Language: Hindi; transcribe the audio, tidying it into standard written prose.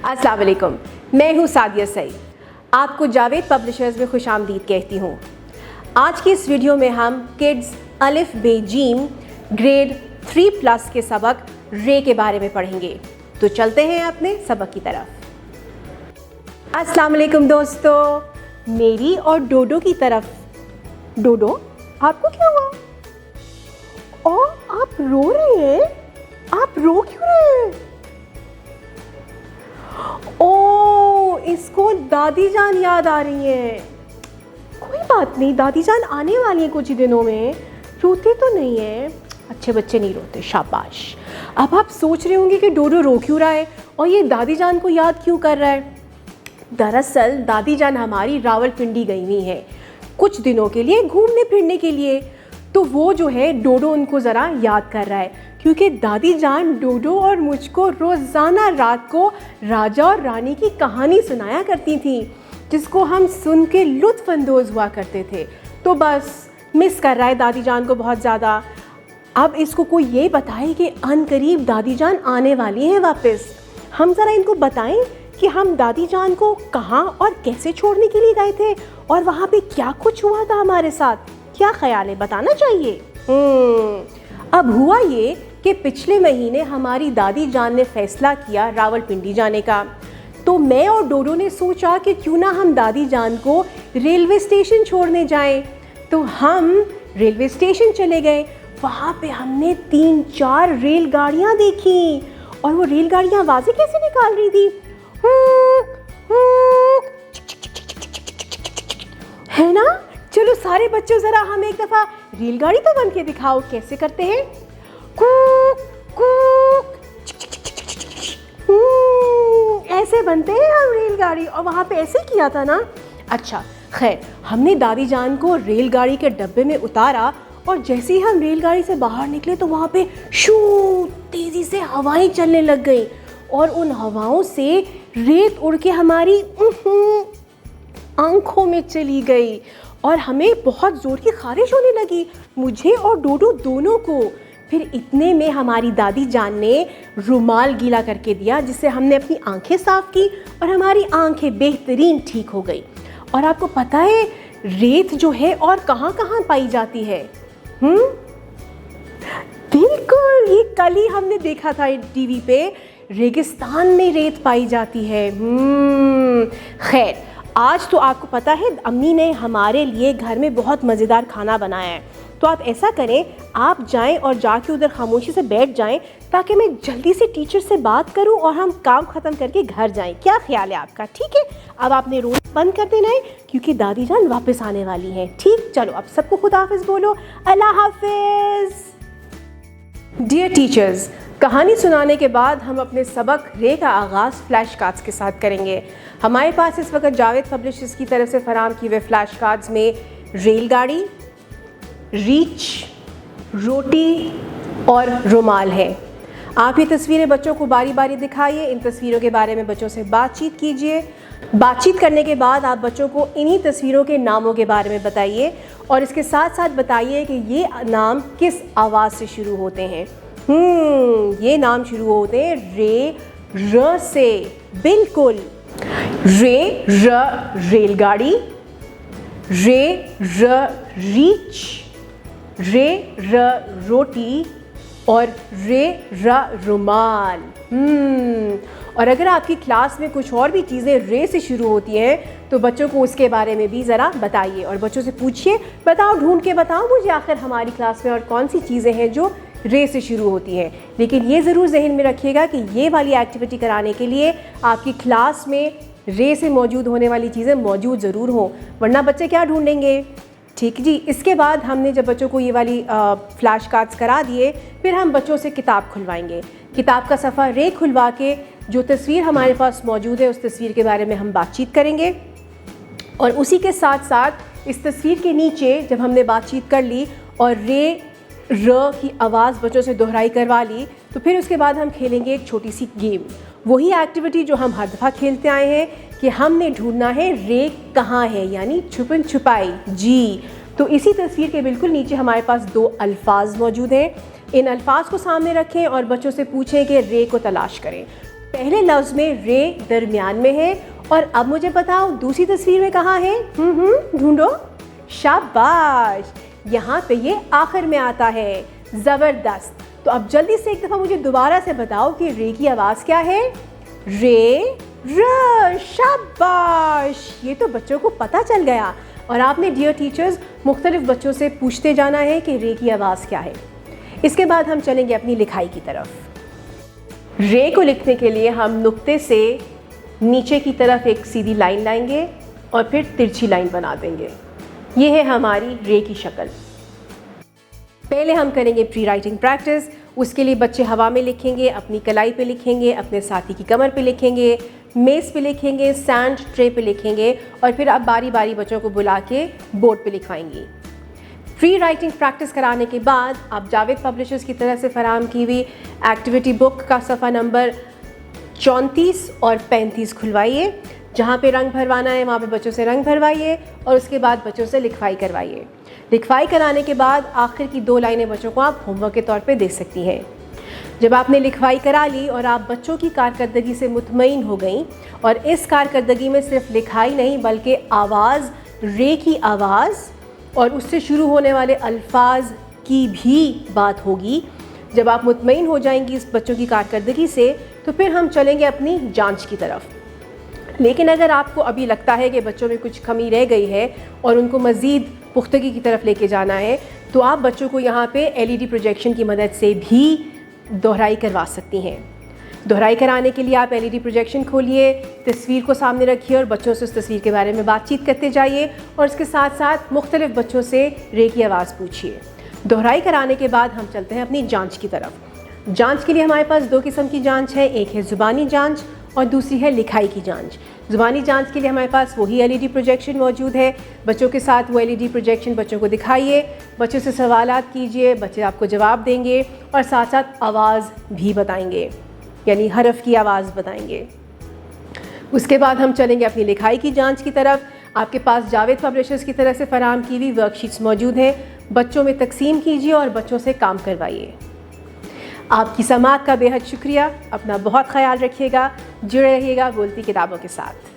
अस्सलाम वालेकुम, मैं हूँ सादिया सईद। आपको जावेद पब्लिशर्स में खुशामदीद कहती हूँ। आज की इस वीडियो में हम किड्स अलिफ बे जीम ग्रेड 3+ के सबक रे के बारे में पढ़ेंगे। तो चलते हैं अपने सबक की तरफ। अस्सलाम वालेकुम दोस्तों, मेरी और डोडो की तरफ। डोडो, आपको क्या हुआ? और आप रो रहे हैं? आप रो क्यों रहे हैं? ओ, इसको दादी जान याद आ रही है। कोई बात नहीं, दादी जान आने वाली है कुछ ही दिनों में। रोते तो नहीं है, अच्छे बच्चे नहीं रोते, शाबाश। अब आप सोच रहे होंगे कि डोडो रो क्यों रहा है और ये दादी जान को याद क्यों कर रहा है। दरअसल दादी जान हमारी रावलपिंडी गई हुई हैं कुछ दिनों के लिए घूमने फिरने के लिए। तो वो जो है डोडो उनको ज़रा याद कर रहा है, क्योंकि दादी जान डोडो और मुझको रोज़ाना रात को राजा और रानी की कहानी सुनाया करती थी, जिसको हम सुन के लुत्फ़अंदोज़ हुआ करते थे। तो बस मिस कर रहा है दादी जान को बहुत ज़्यादा। अब इसको कोई ये बताए कि अनकरीब दादी जान आने वाली हैं वापस। हम ज़रा इनको बताएं कि हम दादी जान को कहाँ और कैसे छोड़ने के लिए गए थे और वहाँ पे क्या कुछ हुआ था हमारे साथ। क्या ख्याल है, बताना चाहिए? अब हुआ ये कि पिछले महीने हमारी दादी जान ने फ़ैसला किया रावलपिंडी जाने का। तो मैं और डोडो ने सोचा कि क्यों ना हम दादी जान को रेलवे स्टेशन छोड़ने जाएं। तो हम रेलवे स्टेशन चले गए। वहाँ पे हमने 3-4 रेलगाड़ियाँ देखी और वो रेलगाड़ियाँ आवाज़ें कैसे निकाल रही थी, है ना? चलो सारे बच्चों ज़रा हम एक दफ़ा रेलगाड़ी तो बन के दिखाओ, कैसे करते हैं। कूक कूक, ऐसे बनते हैं हम रेलगाड़ी। और वहाँ पे ऐसे किया था ना। अच्छा खैर, हमने दादी जान को रेलगाड़ी के डब्बे में उतारा और जैसे ही हम रेलगाड़ी से बाहर निकले तो वहाँ पे शू तेज़ी से हवाएं चलने लग गई और उन हवाओं से रेत उड़ के हमारी आँखों में चली गई और हमें बहुत ज़ोर की ख़ारिश होने लगी, मुझे और डोडो दोनों को। फिर इतने में हमारी दादी जान ने रुमाल गीला करके दिया, जिससे हमने अपनी आंखें साफ़ की और हमारी आंखें बेहतरीन ठीक हो गई। और आपको पता है रेत जो है और कहाँ कहाँ पाई जाती है? बिल्कुल, ये कल ही हमने देखा था टीवी पे, रेगिस्तान में रेत पाई जाती है। खैर, आज तो आपको पता है अम्मी ने हमारे लिए घर में बहुत मज़ेदार खाना बनाया है। तो आप ऐसा करें, आप जाएं और जाके उधर खामोशी से बैठ जाएं ताकि मैं जल्दी से टीचर से बात करूं और हम काम ख़त्म करके घर जाएं। क्या ख्याल है आपका? ठीक है, अब आपने रोना बंद कर देना है क्योंकि दादी जान वापस आने वाली हैं। ठीक, चलो अब सबको खुदा हाफिज़ बोलो। अल्लाह हाफिज़। डियर टीचर्स, कहानी सुनाने के बाद हम अपने सबक रे का आगाज़ फ्लैश कार्ड्स के साथ करेंगे। हमारे पास इस वक्त जावेद पब्लिशर्स की तरफ से फराहम किए हुए फ्लैश कार्ड्स में रेलगाड़ी, रीच, रोटी और रुमाल है। आप ये तस्वीरें बच्चों को बारी बारी दिखाइए, इन तस्वीरों के बारे में बच्चों से बातचीत कीजिए। बातचीत करने के बाद आप बच्चों को इन्हीं तस्वीरों के नामों के बारे में बताइए और इसके साथ साथ बताइए कि ये नाम किस आवाज़ से शुरू होते हैं। ये नाम शुरू होते हैं रे र से। बिल्कुल, रे र रेलगाड़ी, रे र रीच, रे र रोटी और रे र रुमाल। और अगर आपकी क्लास में कुछ और भी चीज़ें रे से शुरू होती हैं तो बच्चों को उसके बारे में भी ज़रा बताइए और बच्चों से पूछिए, बताओ, ढूंढ के बताओ मुझे आखिर हमारी क्लास में और कौन सी चीज़ें हैं जो रे से शुरू होती हैं। लेकिन ये ज़रूर जहन में रखिएगा कि ये वाली एक्टिविटी कराने के लिए आपकी क्लास में रे से मौजूद होने वाली चीज़ें मौजूद ज़रूर हों, वरना बच्चे क्या ढूंढेंगे। ठीक जी। इसके बाद हमने जब बच्चों को ये वाली फ्लैश कार्ड्स करा दिए, फिर हम बच्चों से किताब खुलवाएंगे। किताब का सफ़ा रे खुलवा के जो तस्वीर हमारे पास मौजूद है उस तस्वीर के बारे में हम बातचीत करेंगे और उसी के साथ साथ इस तस्वीर के नीचे जब हमने बातचीत कर ली और रे र की आवाज़ बच्चों से दोहराई करवा ली, तो फिर उसके बाद हम खेलेंगे एक छोटी सी गेम। वही एक्टिविटी जो हम हर दफ़ा खेलते आए हैं कि हमने ढूंढना है रे कहाँ है, यानी छुपन छुपाई। जी, तो इसी तस्वीर के बिल्कुल नीचे हमारे पास 2 अल्फाज मौजूद हैं। इन अल्फाज को सामने रखें और बच्चों से पूछें कि रे को तलाश करें। पहले लफ्ज़ में रे दरमियान में है, और अब मुझे बताओ दूसरी तस्वीर में कहाँ है? ढूंढो। शाबाश, यहाँ पे ये आखिर में आता है। ज़बरदस्त। तो अब जल्दी से एक दफ़ा मुझे दोबारा से बताओ कि रे की आवाज़ क्या है? रे र। शाबाश, ये तो बच्चों को पता चल गया। और आपने डियर टीचर्स मुख्तलिफ बच्चों से पूछते जाना है कि रे की आवाज़ क्या है। इसके बाद हम चलेंगे अपनी लिखाई की तरफ। रे को लिखने के लिए हम नुक्ते से नीचे की तरफ एक सीधी लाइन लाएंगे और फिर तिरछी लाइन बना देंगे। ये है हमारी रे की शक्ल। पहले हम करेंगे प्री राइटिंग प्रैक्टिस। उसके लिए बच्चे हवा में लिखेंगे, अपनी कलाई पे लिखेंगे, अपने साथी की कमर पे लिखेंगे, मेज़ पे लिखेंगे, सैंड ट्रे पे लिखेंगे, और फिर आप बारी बारी बच्चों को बुला के बोर्ड पे लिखवाएंगी। प्री राइटिंग प्रैक्टिस कराने के बाद आप जावेद पब्लिशर्स की तरफ से फराहम की हुई एक्टिविटी बुक का सफ़ा नंबर 34 और 35 खुलवाइए। जहाँ पे रंग भरवाना है वहाँ पे बच्चों से रंग भरवाइए, और उसके बाद बच्चों से लिखवाई करवाइए। लिखवाई कराने के बाद आखिर की 2 लाइनें बच्चों को आप होमवर्क के तौर पे दे सकती हैं। जब आपने लिखवाई करा ली और आप बच्चों की कारकर्दगी से मुतमईन हो गई, और इस कारकर्दगी में सिर्फ लिखाई नहीं बल्कि आवाज़, रे की आवाज़ और उससे शुरू होने वाले अल्फाज की भी बात होगी, जब आप मुतमईन हो जाएंगी इस बच्चों की कारकर्दगी से, तो फिर हम चलेंगे अपनी जांच की तरफ। लेकिन अगर आपको अभी लगता है कि बच्चों में कुछ कमी रह गई है और उनको मज़ीद पुख्तगी की तरफ लेके जाना है, तो आप बच्चों को यहाँ पे LED प्रोजेक्शन की मदद से भी दोहराई करवा सकती हैं। दोहराई कराने के लिए आप LED प्रोजेक्शन खोलिए, तस्वीर को सामने रखिए और बच्चों से उस तस्वीर के बारे में बातचीत करते जाइए, और इसके साथ साथ मुख्तलिफ बच्चों से रे की आवाज़ पूछिए। दोहराई कराने के बाद हम चलते हैं अपनी जांच की तरफ। जांच के लिए हमारे पास 2 किस्म की जांच है, एक है ज़ुबानी जांच और दूसरी है लिखाई की जांच। ज़ुबानी जांच के लिए हमारे पास वही LED प्रोजेक्शन मौजूद है। बच्चों के साथ वो LED प्रोजेक्शन बच्चों को दिखाइए, बच्चों से सवालात कीजिए, बच्चे आपको जवाब देंगे और साथ साथ आवाज़ भी बताएंगे, यानी हरफ की आवाज़ बताएंगे। उसके बाद हम चलेंगे अपनी लिखाई की जांच की तरफ। आपके पास जावेद पब्लिशर्स की तरफ से फराहम की हुई वर्कशीट्स मौजूद हैं। बच्चों में तकसीम कीजिए और बच्चों से काम करवाइए। आपकी समाअत का बेहद शुक्रिया। अपना बहुत ख्याल रखिएगा। जुड़े रहिएगा बोलती किताबों के साथ।